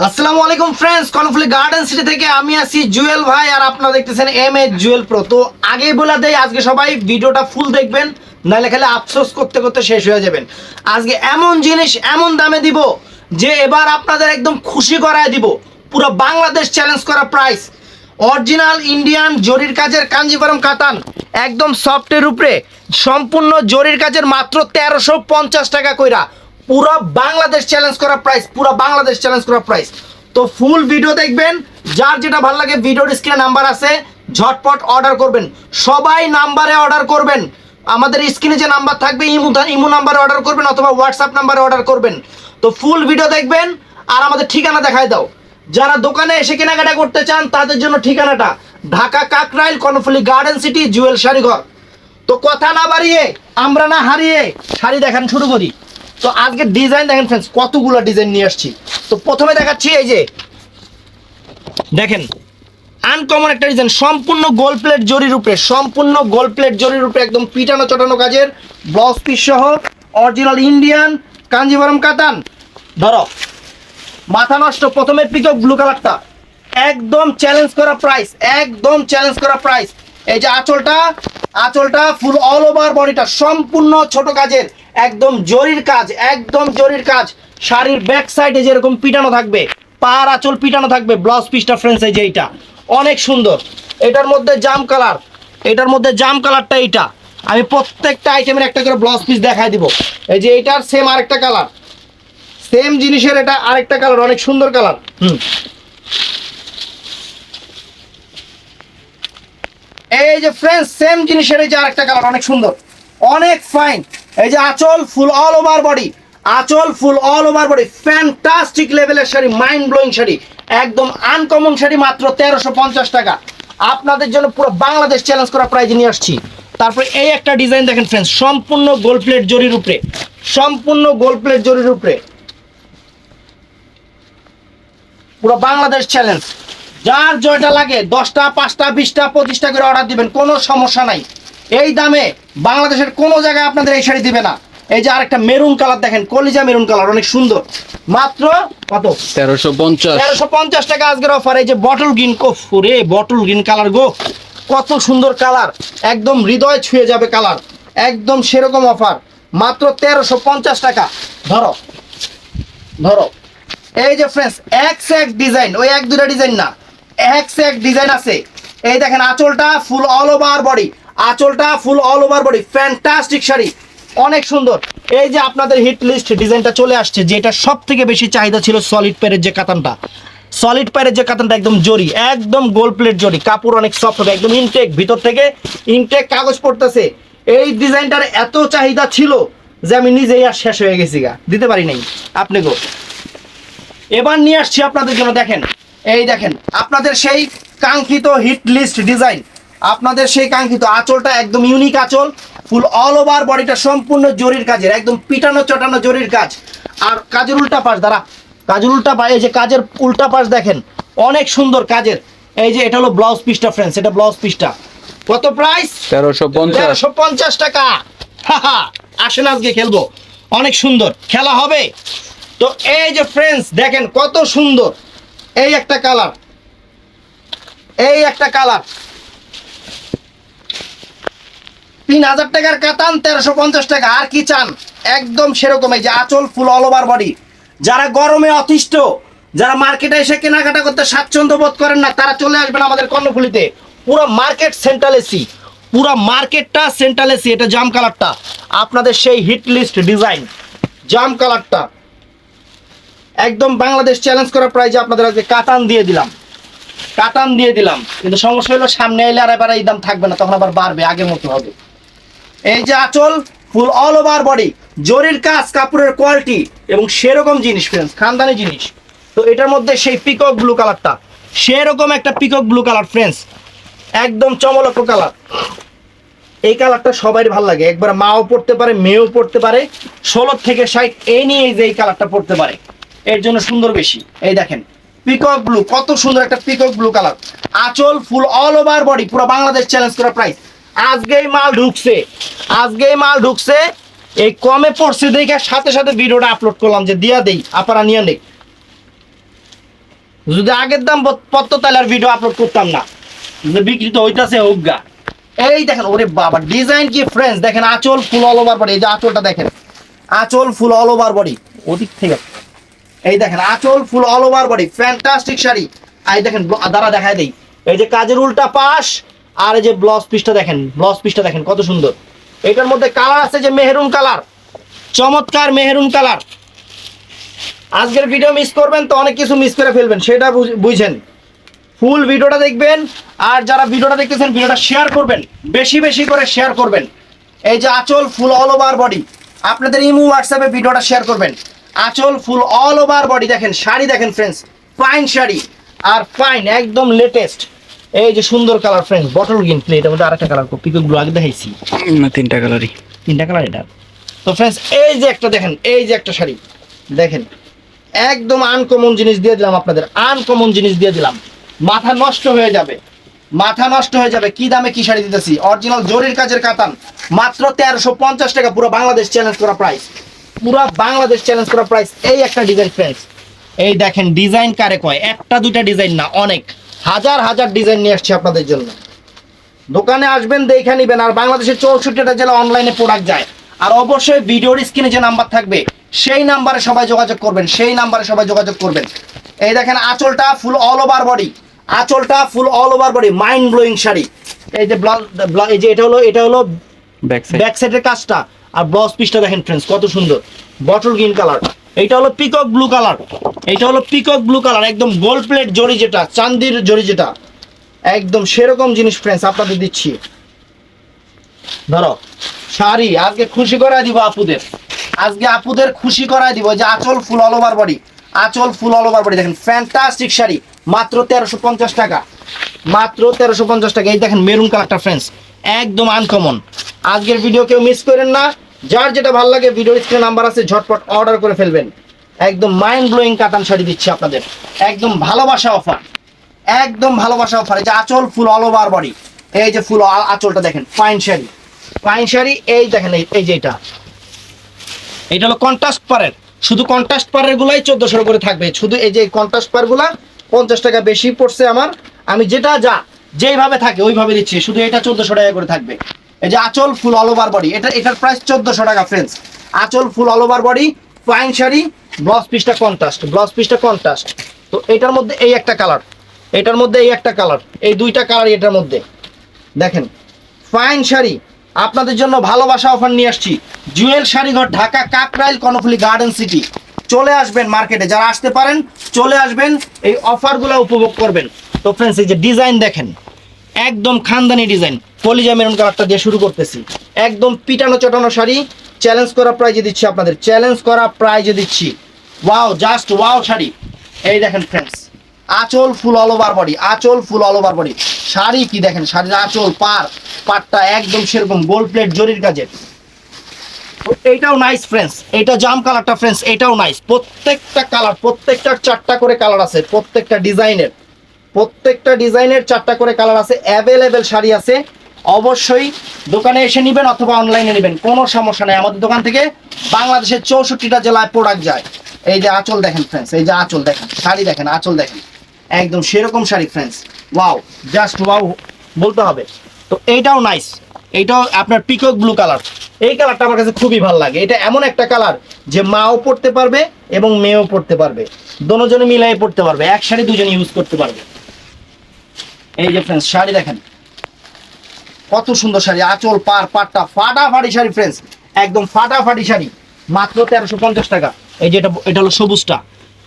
আসসালামু আলাইকুম friends, Karnaphuli garden city থেকে আমি আছি জুয়েল ভাই, আর আপনারা দেখতেছেন এমএ জুয়েল প্রো। তো আগেই বলে দেই, আজকে সবাই ভিডিওটা ফুল দেখবেন, নাহলে খালি আফসোস করতে করতে শেষ হয়ে যাবেন। আজকে এমন জিনিস এমন দামে দিব যে এবার আপনাদের একদম খুশি করায় দিব। পুরো বাংলাদেশ চ্যালেঞ্জ করা প্রাইস, অরিজিনাল ইন্ডিয়ান জরির কাজের কাঞ্জিভারম কাতান, একদম সফটের উপরে সম্পূর্ণ জরির কাজের, মাত্র 1350 টাকা কইরা। পুরো বাংলাদেশ চ্যালেঞ্জ করা প্রাইস, পুরো বাংলাদেশ চ্যালেঞ্জ করা প্রাইস। তো ফুল ভিডিও দেখবেন, যার যেটা ভালো লাগে ভিডিওর স্ক্রিনে নাম্বার আছে, ঝটপট অর্ডার করবেন। সবাই নাম্বারে অর্ডার করবেন, আমাদের স্ক্রিনে যে নাম্বার থাকবে ইমো নাম্বারে অর্ডার করবেন অথবা হোয়াটসঅ্যাপ নাম্বারে অর্ডার করবেন। তো ফুল ভিডিও দেখবেন, আর আমাদের ঠিকানা দেখায় দাও। যারা দোকানে এসে কেনাকাটা করতে চান তাদের জন্য ঠিকানাটা ঢাকা কাকরাইল, কর্ণফুলী গার্ডেন সিটি, জুয়েল শাড়িঘর। তো কথা না বাড়িয়ে আমরা না হারিয়ে শাড়ি দেখান শুরু করি। তো আজকে ডিজাইন দেখেন ফ্রেন্ডস, কতগুলো ডিজাইন নিয়ে আসছি। তো প্রথমে দেখাচ্ছি, এই যে দেখেন আনকমন একটা ডিজাইন, সম্পূর্ণ গোল প্লেট জরির উপরে, সম্পূর্ণ গোল প্লেট জরির উপরে, একদম পিটানো চটানো কাজের, ব্লাউজ পিস সহ, অরিজিনাল ইন্ডিয়ান কাঞ্জিভারম কাতান। ধরো মাথা নষ্ট, প্রথমে পিকক ব্লু কালারটা একদম চ্যালেঞ্জ করা প্রাইস, একদম চ্যালেঞ্জ করা প্রাইস। এই যে আঁচলটা ফুল অল ওভার বডিটা সম্পূর্ণ ছোট কাজের, একদম জরির কাজ, একদম জরির কাজ। শাড়ির ব্যাক সাইডে যেরকম পিটানো থাকবে, পার আঁচল পিটানো থাকবে। ব্লাউজ পিসটা ফ্রেন্ডস এই যে এইটা অনেক সুন্দর। এটার মধ্যে জাম কালার, এটার মধ্যে জাম কালারটা এইটা। আমি প্রত্যেকটা আইটেমের একটা করে ব্লাউজ পিস দেখাই দিব। এই যে এইটার সেম আরেকটা কালার, সেম জিনিসের এটা আরেকটা কালার, অনেক সুন্দর কালার। এই যে ফ্রেন্ডস সেম জিনিসের এই যে আরেকটা কালার, অনেক সুন্দর, অনেক ফাইন। এই যে আঁচল ফুল অল ওভার বডি, আঁচল ফুল অল ওভার বডি, ফ্যান্টাস্টিক লেভেলের শাড়ি, মাইন্ড ব্লোয়িং শাড়ি, একদম আনকমন শাড়ি, মাত্র 1350 টাকা। আপনাদের জন্য পুরো বাংলাদেশ চ্যালেঞ্জ করা প্রাইজে নিয়ে আসছি। তারপরে এই একটা ডিজাইন দেখেন ফ্রেন্ডস, সম্পূর্ণ গোল্ড প্লেট জরির উপরে, সম্পূর্ণ গোল্ড প্লেট জরির উপরে, পুরো বাংলাদেশ চ্যালেঞ্জ। যার জয়টা লাগে 10টা 5টা 20টা 25টা করে অর্ডার দিবেন, কোনো সমস্যা নাই। এই দামে বাংলাদেশের কোনো জায়গায় আপনাদের এই শাড়ি দিবে না। এই যে আরেকটা মেরুন কালার দেখেন, কলিজা মেরুন কালার, অনেক সুন্দর, মাত্র কত? 1350 টাকা আজকের অফার। এই যে বটল গ্রিন, কোফরে বটল গ্রিন কালার গো, কত সুন্দর কালার, একদম হৃদয় ছুঁয়ে যাবে কালার, একদম সেরকম অফার, মাত্র 1350 টাকা। ধরো ধরো এই যে ফ্রেন্ডস এক ডিজাইন, ওই এক দুটা ডিজাইন না, এক ডিজাইন আছে। এই দেখেন আঁচলটা ফুল অল ওভার বডি, আঁচলটা ফুল all over body, fantastic sari, অনেক সুন্দর। এই যে আপনাদের হিট লিস্ট ডিজাইনটা চলে আসছে, যেটা সব থেকে বেশি চাহিদা ছিল, সলিড প্যারের যে কাতানটা, সলিড প্যারের যে কাতানটা, একদম জরি, একদম গোল্ড প্লেট জরি, কাপড় অনেক সফট হবে, একদম ইনটেক, ভিতর থেকে ইনটেক কাগজ পড়তেছে। এই ডিজাইনটার এত চাহিদা ছিল যে আমি নিজেই আর শেষ হয়ে গেছি গা, দিতে পারি নাই আপনি গো। এবার নিয়ে আসছি আপনাদের জন্য, দেখেন এই দেখেন আপনাদের সেই কাঙ্ক্ষিত হিট লিস্ট ডিজাইন, আপনাদের সেই কাঙ্ক্ষিত আঁচলটা, একদম ইউনিক আঁচল, ফুল অল ওভার বডিটা সম্পূর্ণ জরির কাজের, একদম পিটানো চটানো জরির কাজ। আর কাজের উল্টা পাশ, দ্বারা কাজের উল্টা পাশ, এই যে কাজের উল্টা পাশ দেখেন, অনেক সুন্দর কাজের। এই যে এটা হলো ব্লাউজ পিসটা ফ্রেন্ডস, এটা ব্লাউজ পিসটা, কত প্রাইস? 1350 টাকা। আসেন আজকে খেলবো, অনেক সুন্দর খেলা হবে। তো এই যে ফ্রেন্ডস দেখেন কত সুন্দর, এই একটা কালার, এই একটা কালার, 3000 টাকার কাতান, 1350 টাকা। আর কি চান, একদম সেরকম। এই যে আঁচল ফুল অল ওভার বডি। যারা গরমে অতিষ্ঠ, যারা মার্কেটে এসে কেনাকাটা করতে স্বাচ্ছন্দ্য বোধ করেন না, তারা চলে আসবেন আমাদের কর্ণফুলীতে। পুরো মার্কেট সেন্ট্রাল এসি, পুরো মার্কেটটা সেন্ট্রাল এসি। এটা জাম কালারটা, আপনাদের সেই হিট লিস্ট ডিজাইন, জাম কালারটা, একদম বাংলাদেশ চ্যালেঞ্জ করা প্রাইজে আপনাদের আজকে কাতান দিয়ে দিলাম, কাতান দিয়ে দিলাম। কিন্তু সমস্যা হলো সামনে এলে আর এবার এই দাম থাকবে না, তখন আবার বাড়বে, আগের মতো হবে। এই যে আঁচল ফুল অল ওভার বডি, জরির কাজ, কাপড়ের কোয়ালিটি, এবং সেরকম জিনিস ফ্রেন্ডস, খানদানি জিনিস। তো এটার মধ্যে সেই পিকক ব্লু কালারটা, সেরকম একটা পিকক ব্লু কালার ফ্রেন্ডস, একদম চমলক্ষ কালার। এই কালারটা সবাই ভালো লাগে, একবার মাও পড়তে পারে, মেয়েও পড়তে পারে, 16 থেকে 60 এই নিয়ে এই যে এই কালারটা পড়তে পারে, এর জন্য সুন্দর বেশি। এই দেখেন পিকক ব্লু, কত সুন্দর একটা পিকক ব্লু কালার, আঁচল ফুল অল ওভার বডি, পুরো বাংলাদেশ চ্যালেঞ্জ করা প্রাইস। আজকেই মাল ঢুকছে, আজকেই মাল ঢুকছে, এই কমে পড়ছে দেখে সাথে সাথে ভিডিওটা আপলোড করলাম যে দিয়া দেই, আপনারা নিয়ে নেই। যদি আগের দাম পড়তো তাহলে আর ভিডিও আপলোড করতাম না, যে বিক্রি তো হইতাছে হোগা। এই দেখেন ওরে বাবা ডিজাইন কি ফ্রেন্ডস, দেখেন আঁচল ফুল অল ওভার বডি, এই যে আঁচলটা দেখেন, আঁচল ফুল অল ওভার বডি, ওদিক থেকে এই দেখেন আঁচল ফুল all over body, fantastic sari. এই দেখেন দ্বারা দেখায় দেই, এই যে কাজের উল্টা পাশ, আর এই যে ব্লাউজ পিসটা দেখেন, ব্লাউজ পিসটা দেখেন কত সুন্দর। এটার মধ্যে কালার আছে যে মেহরুন কালার, চমৎকার মেহরুন কালার। আজকের ভিডিও মিস করবেন তো অনেক কিছু মিস করে ফেলবেন, সেটা বুঝেন। ফুল ভিডিওটা দেখবেন, আর যারা ভিডিওটা দেখতেছেন ভিডিওটা শেয়ার করবেন, বেশি বেশি করে শেয়ার করবেন। এই যে আঁচল ফুল অল ওভার বডি, আপনাদের ইমো হোয়াটসঅ্যাপে ভিডিওটা শেয়ার করবেন। আঁচল ফুল অল ওভার বডি, দেখেন শাড়ি দেখেন ফ্রেন্ডস, ফাইন শাড়ি আর ফাইন একদম লেটেস্ট। এই যে সুন্দর colour friends, bottle green plate, এর মধ্যে আরেকটা কালার পিকগুলো আগে দেখাইছি না, তিনটা কালারই, তিনটা কালার এটা। তো ফ্রেন্ডস এই যে একটা দেখেন, এই যে একটা শাড়ি দেখেন, একদম আনকমন জিনিস দিয়ে দিলাম আপনাদের, আনকমন জিনিস দিয়ে দিলাম, মাথা নষ্ট হয়ে যাবে, মাথা নষ্ট হয়ে যাবে। কি দামে কি শাড়ি দিতেছি, অরিজিনাল জরির কাজের কাতান, মাত্র 1350 টাকা, পুরো বাংলাদেশ চ্যালেঞ্জ করা প্রাইস, পুরো বাংলাদেশ চ্যালেঞ্জ করা প্রাইস। এই একটা ডিজাইন ফ্রেন্ডস, এই দেখেন ডিজাইন কারে কয়, একটা দুইটা ডিজাইন না, অনেক হাজার হাজার ডিজাইন নিয়ে আসছি আপনাদের জন্য। দোকানে আসবেন দেখে নিবেন, আর বাংলাদেশের 64টা জেলা অনলাইনে প্রোডাক্ট যায়। আর অবশ্যই ভিডিওর স্ক্রিনে যে নাম্বার থাকবে সেই নাম্বারে সবাই যোগাযোগ করবেন, সেই নাম্বারে সবাই যোগাযোগ করবেন। এই দেখেন আঁচলটা ফুল অল ওভার বডি, আঁচলটা ফুল all over body, mind blowing sari. এই যে এই যে এটা হলো ব্যাক সাইডের কাজটা, আর ব্লাউজ পিসটা দেখেন ফ্রেন্ডস কত সুন্দর, বটল গ্রিন কালার। এইটা হলো পিকক ব্লু কালার, এইটা হলো পিকক ব্লু কালার, একদম গোল্ড প্লেট জরি, যেটা চান্দির জরি, যেটা একদম সেরকম জিনিস ফ্রেন্ডস আপনাদের দিচ্ছি। ধরো শাড়ি আজকে খুশি করাই দিব আপুদের, আজকে আপুদের খুশি করাই দিব। যে আঁচল ফুল অল ওভার বডি, আঁচল ফুল অল ওভার বডি, দেখেন ফ্যান্টাস্টিক শাড়ি, মাত্র 1350 টাকা, মাত্র 1350 টাকা। এই দেখেন মেরুন কালারটা ফ্রেন্ডস, একদম আনকমন। আজকের ভিডিও কেউ মিস করেন না, যার যেটা ভালো লাগে ভিডিওর স্ক্রিনে নাম্বার আছে, ঝটপট অর্ডার করে ফেলবেন। একদম মাইন্ড ব্লোয়িং কাতান শাড়ি দিচ্ছি আপনাদের, একদম ভালোবাসা অফার, একদম ভালোবাসা অফার। এই যে আঁচল ফুল অল ওভার বডি, এই যে ফুল আঁচলটা দেখেন, ফাইন শাড়ি, ফাইন শাড়ি। এই দেখেন এই যে এটা হলো কন্ট্রাস্ট পারের, শুধু কন্ট্রাস্ট পারের গুলাই 1400 করে থাকবে, শুধু এই যে কন্ট্রাস্ট পার গুলা 50 টাকা বেশি পড়ছে আমার, আমি যেটা যেইভাবে থাকে ওইভাবে দিচ্ছি, শুধু এটা 1400 টাকা করে থাকবে। এই যে আঁচল ফুল অল ওভার বডি, এটার প্রাইস 1400 টাকা ফ্রেন্ডস। আঁচল ফুল all over body, fine sari, blouse পিসটা কন্ট্রাস্ট, ব্লাউজ পিসটা কন্ট্রাস্ট। তো এটার মধ্যে এই একটা কালার, এটার মধ্যে এই একটা কালার, এই দুইটা কালার এটার মধ্যে দেখেন, ফাইন শাড়ি। আপনাদের জন্য ভালোবাসা অফার নিয়ে আসছি, জুয়েল শাড়িঘর, ঢাকা কাকরাইল কর্ণফুলী গার্ডেন সিটি। চলে আসবেন মার্কেটে, যারা আসতে পারেন চলে আসবেন, এই অফারগুলো উপভোগ করবেন। তো ফ্রেন্ডস এই যে ডিজাইন দেখেন, একদম খানদানি ডিজাইন, কলিজা মেরুন কালারটা দিয়ে শুরু করতেছি, একদম পিটানো চটানো শাড়ি, চ্যালেঞ্জ করা প্রাইজে দিচ্ছি আপনাদের, চ্যালেঞ্জ করা প্রাইজে দিচ্ছি। Wow, just wow sari. এই দেখেন ফ্রেন্ডস, আঁচল ফুল অল ওভার বডি, আঁচল ফুল অল ওভার বডি, শাড়ি কি দেখেন, শাড়ির আঁচল পাটটা একদম সেরকম গোল্ড প্লেট জরির কাজের। তো এইটাও নাইস ফ্রেন্ডস, এইটা জাম কালারটা ফ্রেন্ডস, এটাও নাইস। প্রত্যেকটা কালার, প্রত্যেকটার 4টা করে কালার আছে, প্রত্যেকটা ডিজাইনের 4টা করে কালার আছে, অ্যাভেলেবেল শাড়ি আছে। অবশ্যই দোকানে এসে নেবেন অথবা অনলাইনে নেবেন, কোনো সমস্যা নেই। আমাদের দোকান থেকে বাংলাদেশের 64টা জেলায় প্রোডাক্ট যায়। এই যে আঁচল দেখেন ফ্রেন্ডস, এই যে আঁচল দেখেন, শাড়ি দেখেন, আঁচল দেখেন, একদম সেরকম sari friends, wow, just wow বলতে হবে। তো এইটাও নাইস, এইটাও আপনার পিকক ব্লু কালার, এই কালারটা আমার কাছে খুবই ভালো লাগে। এটা এমন একটা কালার যে মাও পড়তে পারবে এবং মেয়েও পড়তে পারবে, দোনোজনে মিলাই পড়তে পারবে, এক শাড়ি দুজনে ইউজ করতে পারবে। এই যে ফ্রেন্ডস শাড়ি দেখেন কত সুন্দর শাড়ি, আঁচল পাটটা ফাটাফাটি শাড়ি ফ্রেন্ডস, একদম ফাটাফাটি শাড়ি, মাত্র 1350 টাকা। এই যে এটা হলো সবুজটা,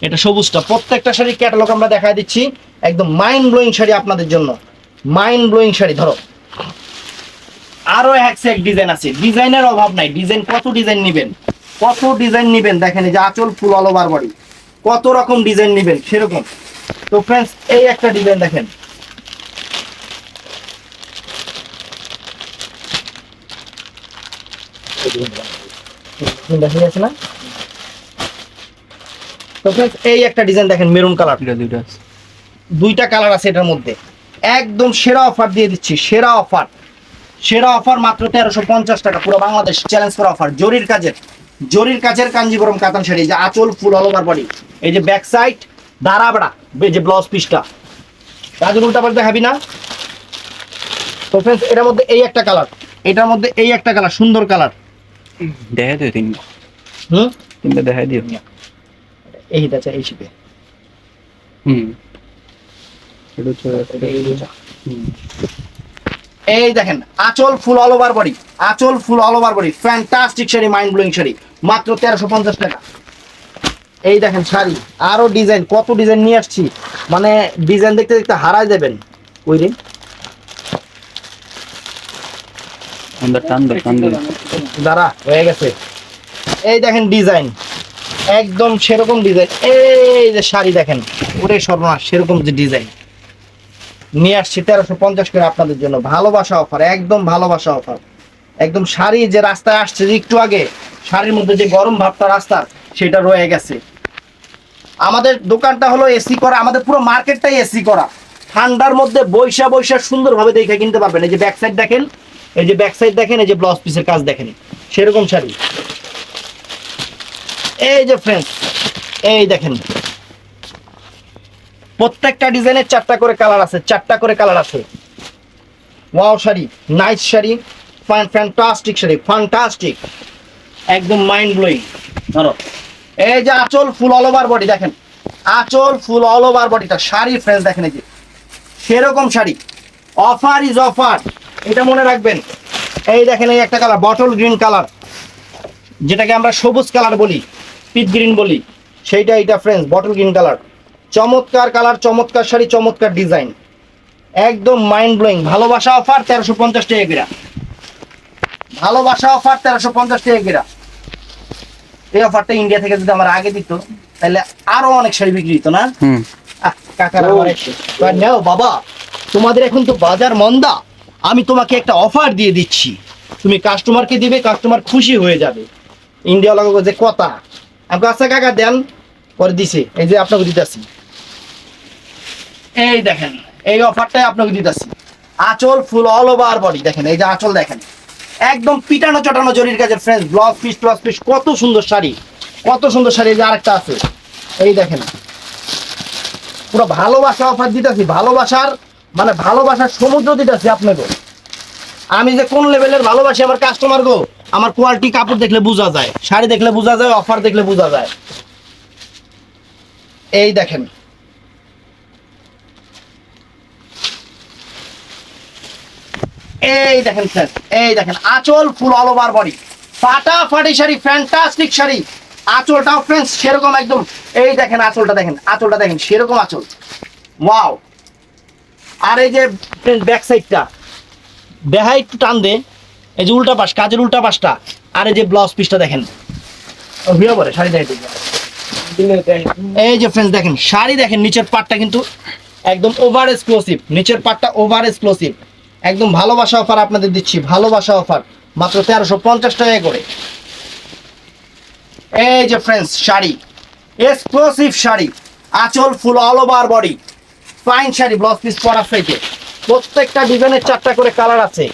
এটা সবুজটা। প্রত্যেকটা শাড়ির ক্যাটালগ আমরা দেখায় দিচ্ছি, একদম মাইন্ড ব্লোয়িং শাড়ি আপনাদের জন্য, মাইন্ড ব্লোয়িং শাড়ি। ধরো আরো এক ডিজাইন আছে, ডিজাইনের অভাব নাই, ডিজাইন কত ডিজাইন নেবেন, কত ডিজাইন নেবেন দেখেন। এই যে আঁচল ফুল অল ওভার বডি, কত রকম ডিজাইন নেবেন সেরকম। তো ফ্রেন্ডস এই একটা ডিজাইন দেখেন, দেখা যাচ্ছে না? তো ফ্রেন্ডস এই একটা ডিজাইন দেখেন, মেরুন কালার, দুইটা কালার আছে এটার মধ্যে। একদম সেরা অফার দিয়ে দিচ্ছি, সেরা অফার, সেরা অফার, মাত্র 1350 টাকা, পুরো বাংলাদেশ চ্যালেঞ্জ করা অফার। জরির কাজের কাঞ্জিবরম কাতান শাড়ি, যে আঁচল ফুল অল ওভার বডি, এই যে ব্যাক সাইড দাঁড়াবড়া, এই যে ব্লাউজ পিসটা কাজের উল্টা পাল্টা দেখাবি না। তো ফ্রেন্ডস এটার মধ্যে এই একটা কালার, এটার মধ্যে এই একটা কালার, সুন্দর কালার দেখা দিও তিনটা। তিনটা দেখা দিও। এইটা চাই এই শিপে। এই দেখেন আঁচল ফুল অল ওভার বডি, আঁচল ফুল all over body, fantastic sari, mind blowing sari, মাত্র 1350 টাকা। এই দেখেন শাড়ি, আরো ডিজাইন, কত ডিজাইন নিয়ে আসছি, মানে ডিজাইন দেখতে দেখতে হারাই যাবেন। ওই রে দাঁড়া হয়ে গেছে। এই দেখেন ডিজাইন, একদম সেরকম ডিজাইন। এই যে শাড়ি দেখেন, ওরে সর্বনাশ, সেরকম যে ডিজাইন নিয়ে আসছি 1350 করে আপনাদের জন্য। ভালোবাসা অফার, একদম ভালোবাসা অফার। একদম শাড়ি যে রাস্তায় আসছে যে একটু আগে, শাড়ির মধ্যে যে গরম ভাবটা রাস্তা সেটা রয়ে গেছে। আমাদের দোকানটা হলো এসি করা, আমাদের পুরো মার্কেটটাই এসি করা। ঠান্ডার মধ্যে বৈশা বৈশা সুন্দরভাবে দেখে কিনতে পারবেন। এই যে ব্যাক সাইড দেখেন, এই যে ব্যাক সাইড দেখেন, এই যে ব্লাউজ পিসের কাজ দেখেন, সেরকম শাড়ি। এই যে ফ্রেন্ডস এই দেখেন, প্রত্যেকটা ডিজাইনের 4টা করে কালার আছে, 4টা করে কালার আছে। Wow sari, nice sari, fantastic sari, fantastic, একদম মাইন্ড ব্লোয়িং। ধরো এই যে আঁচল ফুল অল ওভার বডি দেখেন, আঁচল ফুল অল ওভার বডিটা শাড়ি ফ্রেন্ডস দেখেন, এই যে সেরকম শাড়ি। অফার ইজ অফার, এটা মনে রাখবেন। এই দেখেন এই একটা কালার, বটল গ্রিন কালার, যেটাকে আমরা সবুজ কালার বলি, পিট গ্রিন বলি, সেইটা এইটা ফ্রেন্ডস, বটল গ্রিন কালার। চমৎকার কালার, চমৎকার শাড়ি, চমৎকার ডিজাইন, একদম মাইন্ড ব্লোয়িং। ভালোবাসা অফার 1350 টাকা করে, ভালোবাসা অফার 1350 টাকা করে। এই অফারটা ইন্ডিয়া থেকে যদি আমার আগে দিত তাহলে আরো অনেক শাড়ি বিক্রি হতো না। কাকারা নাও বাবা, তোমাদের এখন তো বাজার মন্দা, আমি তোমাকে একটা অফার দিয়ে দিচ্ছি, তুমি কাস্টমারকে দিবে, কাস্টমার খুশি হয়ে যাবে। ইন্ডিয়া লাগবে যে কথা, আমাকে আচ্ছা কাকা দেন, পরে দিছে। এই যে আপনাকে দিতেছি, এই দেখেন এই অফারটাই আপনাকে দিতেছি। আঁচল ফুল অল ওভার বডি দেখেন, এই যে আঁচল দেখেন, একদম পিটানো চটানো জরির কাজের ফ্রেন্ডস, ব্লাউজ পিস, কত সুন্দর শাড়ি, কত সুন্দর শাড়ি। এই যে আরেকটা আছে, এই দেখেন, পুরো ভালোবাসা অফার দিতেছি, ভালোবাসার মানে ভালোবাসার সমুদ্র দিতেছি আপনাকে। আমি যে কোন লেভেলের ভালোবাসি আমার কাস্টমার গো, আমার কোয়ালিটি কাপড় দেখলে বোঝা যায়, শাড়ি দেখলে বোঝা যায়, অফার দেখলে বোঝা যায়। এই দেখেন, এই দেখেন স্যার, এই দেখেন আঁচল ফুল অল ওভার বডি, ফাটাফাটি শাড়ি, ফ্যান্টাস্টিক শাড়ি। আঁচলটাও ফ্রেন্ডস সেরকম একদম, এই দেখেন আঁচলটা দেখেন, আঁচলটা দেখেন সেরকম আঁচল, ওয়াও। আর এই যে ব্যাক সাইডটা দেখাই একটু টান দে, এই যে উল্টা পাশ, কাজের উল্টা পাশটা, আর এই যে ব্লাউজ পিসটা দেখেন, ভিড় পরে শাড়ি দেখেন। এই যে ফ্রেন্ডস দেখেন শাড়ি দেখেন, নিচের পাটটা কিন্তু একদম ওভার এক্সক্লুসিভ, নিচের পাটটা ওভার এক্সক্লুসিভ। একদম ভালোবাসা অফার আপনাদের দিচ্ছি, ভালোবাসা অফার মাত্র 1350 টাকা করে। এই যে ফ্রেন্ডস শাড়ি, এক্সক্লুসিভ শাড়ি, আঁচল ফুল all over body, fine sari, blouse piece পরা ফেটে, প্রত্যেকটা ডিজাইনের 4টা করে কালার আছে।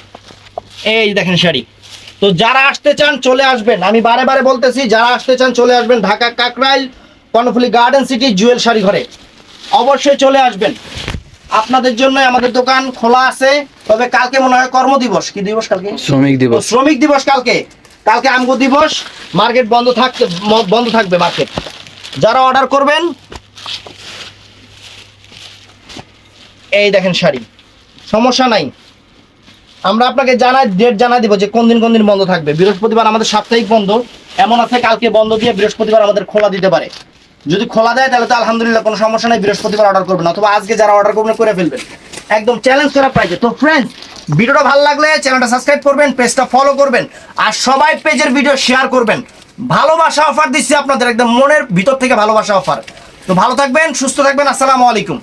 এই দেখেন শাড়ি। তো যারা আসতে চান চলে আসবেন, আমি বারে বারে বলতেছি, যারা আসতে চান চলে আসবেন ঢাকা কাকরাইল কর্ণফুলী গার্ডেন সিটি জুয়েল শাড়ি ঘরে, অবশ্যই চলে আসবেন। আপনাদের জন্য আমাদের দোকান খোলা আছে, তবে কালকে মনে হয় কর্মদিবস, কি দিবস কালকে? শ্রমিক দিবস। শ্রমিক দিবস কালকে আমগো দিবস, মার্কেট বন্ধ থাকবে মার্কেট। যারা অর্ডার করবেন, এই দেখেন শাড়ি, সমস্যা নাই, আমরা আপনাকে ডেট জানাই দিব যে কোন দিন বন্ধ থাকবে। বৃহস্পতিবার আমাদের সাপ্তাহিক বন্ধ, এমন আছে কালকে বন্ধ দিয়ে বৃহস্পতিবার আমাদের খোলা দিতে পারে। যদি খোলা দেয় তাহলে তো আলহামদুলিল্লাহ, কোনো সমস্যা নাই, বৃহস্পতিবার অর্ডার করবেন, অথবা আজকে যারা অর্ডার করবেন করে ফেলবেন, একদম চ্যালেঞ্জ করা প্রাইজে। তো ফ্রেন্ডস ভিডিওটা ভালো লাগলে চ্যানেলটা সাবস্ক্রাইব করবেন, পেজটা ফলো করবেন, আর সবাই পেজের ভিডিও শেয়ার করবেন। ভালোবাসা অফার দিচ্ছি আপনাদের, একদম মনের ভিতর থেকে ভালোবাসা অফার। তো ভালো থাকবেন, সুস্থ থাকবেন, আসসালামু আলাইকুম।